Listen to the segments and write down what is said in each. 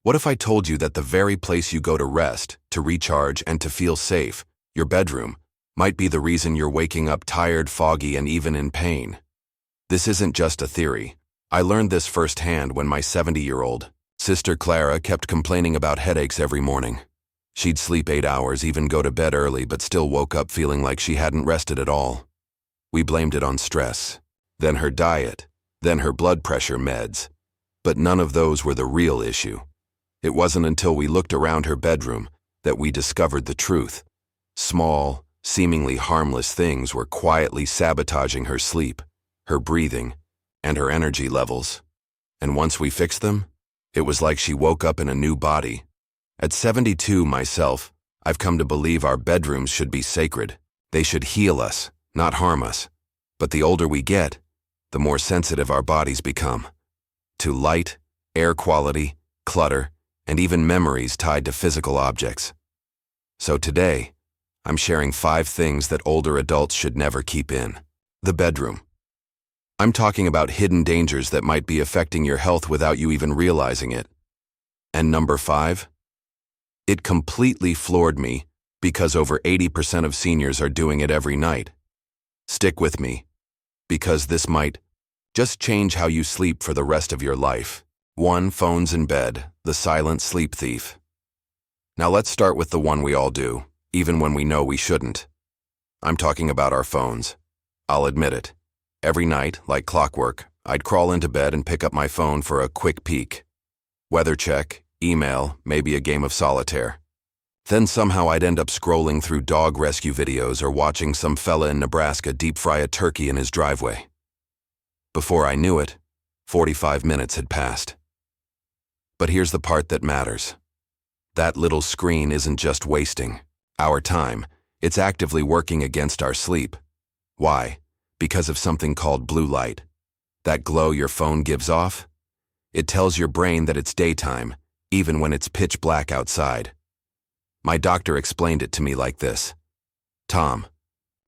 What if I told you that the very place you go to rest, to recharge, and to feel safe, your bedroom, might be the reason you're waking up tired, foggy, and even in pain? This isn't just a theory. I learned this firsthand when my 70-year-old sister Clara kept complaining about headaches every morning. She'd sleep 8 hours, even go to bed early, but still woke up feeling like she hadn't rested at all. We blamed it on stress, then her diet, then her blood pressure meds. But none of those were the real issue. It wasn't until we looked around her bedroom that we discovered the truth. Small, seemingly harmless things were quietly sabotaging her sleep, her breathing, and her energy levels. And once we fixed them, it was like she woke up in a new body. At 72 myself, I've come to believe our bedrooms should be sacred. They should heal us, not harm us. But the older we get, the more sensitive our bodies become. To light, air quality, clutter, and even memories tied to physical objects. So today, I'm sharing 5 things that older adults should never keep in the bedroom. I'm talking about hidden dangers that might be affecting your health without you even realizing it. And number 5? It completely floored me because over 80% of seniors are doing it every night. Stick with me, because this might just change how you sleep for the rest of your life. 1. Phones in bed, the silent sleep thief. Now let's start with the one we all do, even when we know we shouldn't. I'm talking about our phones. I'll admit it. Every night, like clockwork, I'd crawl into bed and pick up my phone for a quick peek. Weather check, email, maybe a game of solitaire. Then somehow I'd end up scrolling through dog rescue videos or watching some fella in Nebraska deep fry a turkey in his driveway. Before I knew it, 45 minutes had passed. But here's the part that matters. That little screen isn't just wasting our time, it's actively working against our sleep. Why? Because of something called blue light. That glow your phone gives off? It tells your brain that it's daytime, even when it's pitch black outside. My doctor explained it to me like this. Tom,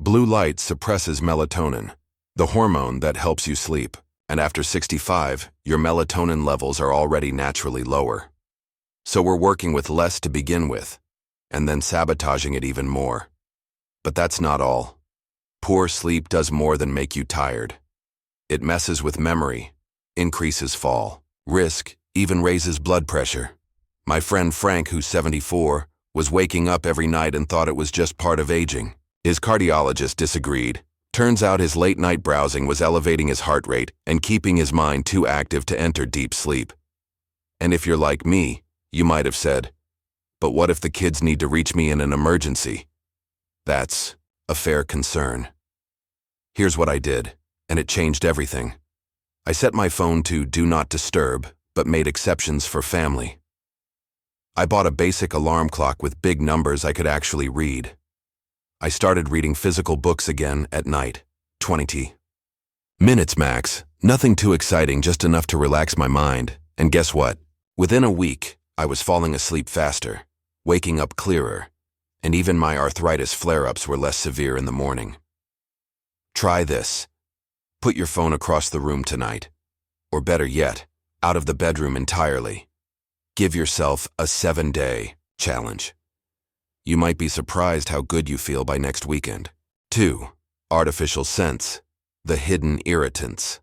blue light suppresses melatonin, the hormone that helps you sleep, and after 65, your melatonin levels are already naturally lower. So we're working with less to begin with, and then sabotaging it even more. But that's not all. Poor sleep does more than make you tired. It messes with memory, increases fall risk, even raises blood pressure. My friend Frank, who's 74, was waking up every night and thought it was just part of aging. His cardiologist disagreed. Turns out his late-night browsing was elevating his heart rate and keeping his mind too active to enter deep sleep. And if you're like me, you might have said, but what if the kids need to reach me in an emergency? That's a fair concern. Here's what I did, and it changed everything. I set my phone to Do Not Disturb, but made exceptions for family. I bought a basic alarm clock with big numbers I could actually read. I started reading physical books again at night, 20 minutes max, nothing too exciting, just enough to relax my mind. And guess what? Within a week, I was falling asleep faster, waking up clearer, and even my arthritis flare-ups were less severe in the morning. Try this. Put your phone across the room tonight, or better yet, out of the bedroom entirely. Give yourself a 7-day challenge. You might be surprised how good you feel by next weekend. 2. Artificial scents, the hidden irritants.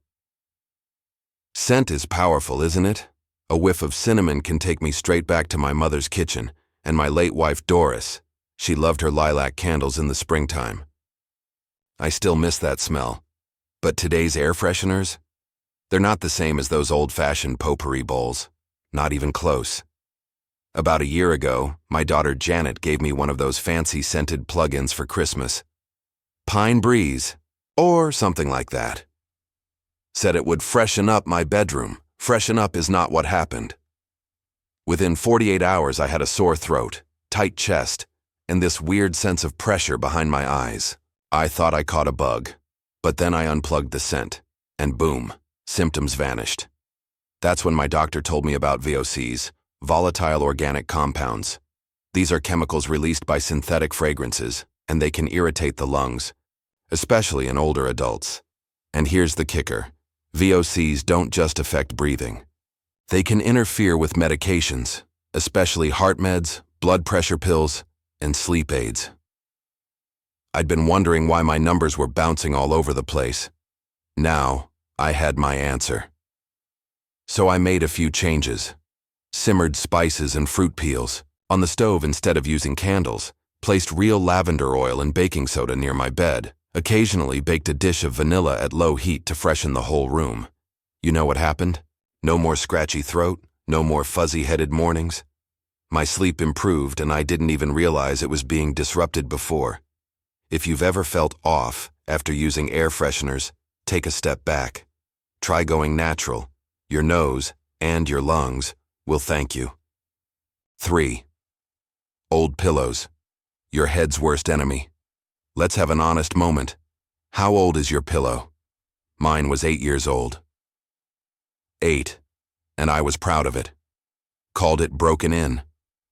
Scent is powerful, isn't it? A whiff of cinnamon can take me straight back to my mother's kitchen and my late wife Doris. She loved her lilac candles in the springtime. I still miss that smell. But today's air fresheners? They're not the same as those old-fashioned potpourri bowls. Not even close. About a year ago, my daughter Janet gave me one of those fancy scented plug-ins for Christmas. Pine Breeze, or something like that. Said it would freshen up my bedroom. Freshen up is not what happened. Within 48 hours, I had a sore throat, tight chest, and this weird sense of pressure behind my eyes. I thought I caught a bug. But then I unplugged the scent, and boom, symptoms vanished. That's when my doctor told me about VOCs, volatile organic compounds. These are chemicals released by synthetic fragrances, and they can irritate the lungs, especially in older adults. And here's the kicker. VOCs don't just affect breathing. They can interfere with medications, especially heart meds, blood pressure pills, and sleep aids. I'd been wondering why my numbers were bouncing all over the place. Now, I had my answer. So I made a few changes. Simmered spices and fruit peels on the stove instead of using candles, placed real lavender oil and baking soda near my bed, occasionally baked a dish of vanilla at low heat to freshen the whole room. You know what happened? No more scratchy throat, no more fuzzy-headed mornings. My sleep improved and I didn't even realize it was being disrupted before. If you've ever felt off after using air fresheners, take a step back. Try going natural. Your nose and your lungs will thank you. 3. Old pillows. Your head's worst enemy. Let's have an honest moment. How old is your pillow? Mine was 8 years old. 8. And I was proud of it. Called it broken in.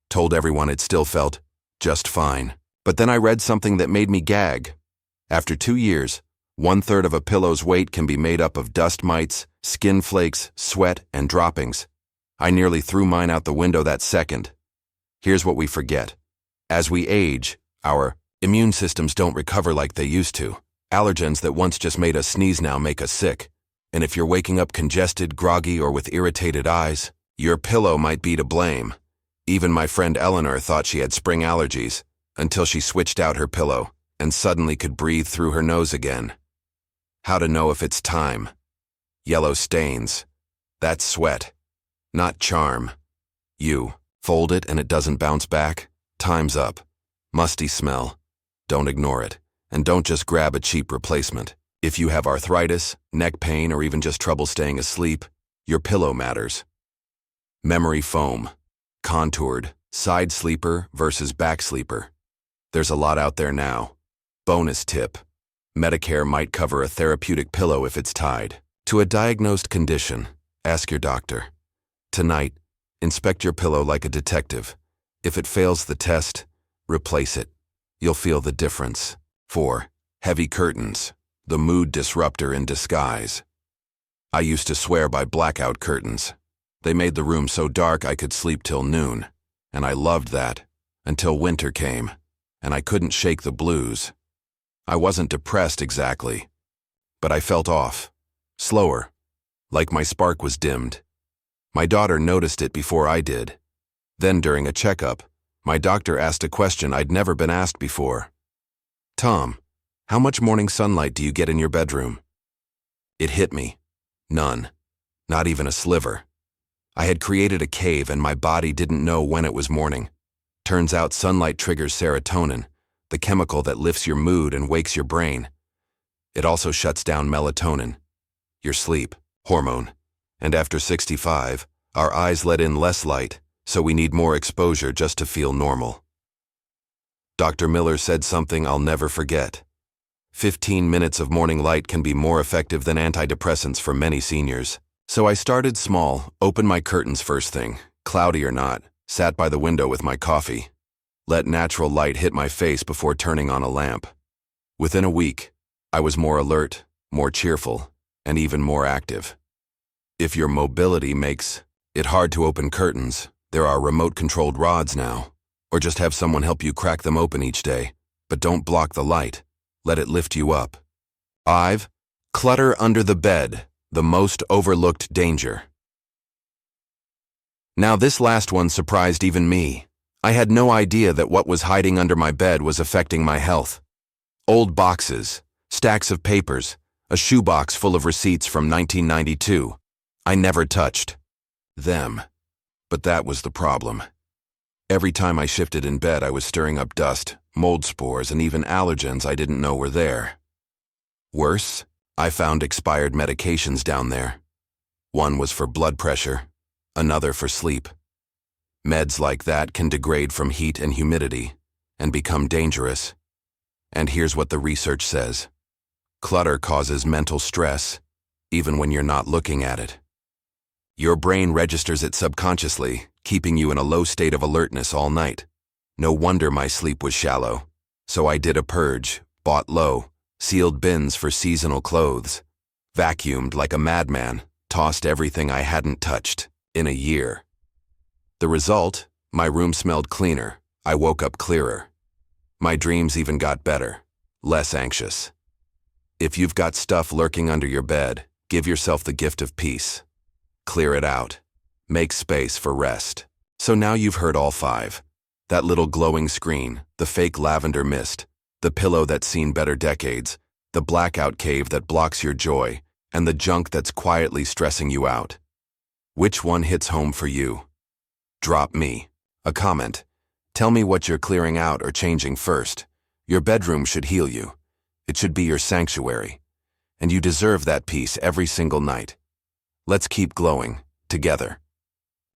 Told everyone it still felt just fine. But then I read something that made me gag. After 2 years, 1/3 of a pillow's weight can be made up of dust mites, skin flakes, sweat, and droppings. I nearly threw mine out the window that second. Here's what we forget. As we age, our immune systems don't recover like they used to. Allergens that once just made us sneeze now make us sick. And if you're waking up congested, groggy, or with irritated eyes, your pillow might be to blame. Even my friend Eleanor thought she had spring allergies until she switched out her pillow and suddenly could breathe through her nose again. How to know if it's time? Yellow stains. That's sweat, not charm. You fold it and it doesn't bounce back? Time's up. Musty smell. Don't ignore it. And don't just grab a cheap replacement. If you have arthritis, neck pain, or even just trouble staying asleep, your pillow matters. Memory foam. Contoured. Side sleeper versus back sleeper. There's a lot out there now. Bonus tip. Medicare might cover a therapeutic pillow if it's tied to a diagnosed condition. Ask your doctor. Tonight, inspect your pillow like a detective. If it fails the test, replace it. You'll feel the difference. 4. Heavy curtains. The mood disruptor in disguise. I used to swear by blackout curtains. They made the room so dark I could sleep till noon. And I loved that, until winter came, and I couldn't shake the blues. I wasn't depressed exactly, but I felt off, slower, like my spark was dimmed. My daughter noticed it before I did. Then during a checkup, my doctor asked a question I'd never been asked before. Tom, how much morning sunlight do you get in your bedroom? It hit me. None. Not even a sliver. I had created a cave and my body didn't know when it was morning. Turns out sunlight triggers serotonin, the chemical that lifts your mood and wakes your brain. It also shuts down melatonin, your sleep hormone. And after 65, our eyes let in less light, so we need more exposure just to feel normal. Dr. Miller said something I'll never forget. 15 minutes of morning light can be more effective than antidepressants for many seniors. So I started small, opened my curtains first thing, cloudy or not, sat by the window with my coffee. Let natural light hit my face before turning on a lamp. Within a week, I was more alert, more cheerful, and even more active. If your mobility makes it hard to open curtains, there are remote-controlled rods now. Or just have someone help you crack them open each day. But don't block the light. Let it lift you up. 5. Clutter under the bed. The most overlooked danger. Now this last one surprised even me. I had no idea that what was hiding under my bed was affecting my health. Old boxes, stacks of papers, a shoebox full of receipts from 1992. I never touched them. But that was the problem. Every time I shifted in bed, I was stirring up dust, mold spores, and even allergens I didn't know were there. Worse, I found expired medications down there. One was for blood pressure, another for sleep. Meds like that can degrade from heat and humidity and become dangerous. And here's what the research says. Clutter causes mental stress, even when you're not looking at it. Your brain registers it subconsciously, keeping you in a low state of alertness all night. No wonder my sleep was shallow. So I did a purge, bought low, sealed bins for seasonal clothes, vacuumed like a madman, tossed everything I hadn't touched in a year. The result? My room smelled cleaner. I woke up clearer. My dreams even got better, less anxious. If you've got stuff lurking under your bed, give yourself the gift of peace. Clear it out. Make space for rest. So now you've heard all 5. That little glowing screen, the fake lavender mist, the pillow that's seen better decades, the blackout cave that blocks your joy, and the junk that's quietly stressing you out. Which one hits home for you? Drop me a comment. Tell me what you're clearing out or changing first. Your bedroom should heal you. It should be your sanctuary. And you deserve that peace every single night. Let's keep glowing, together.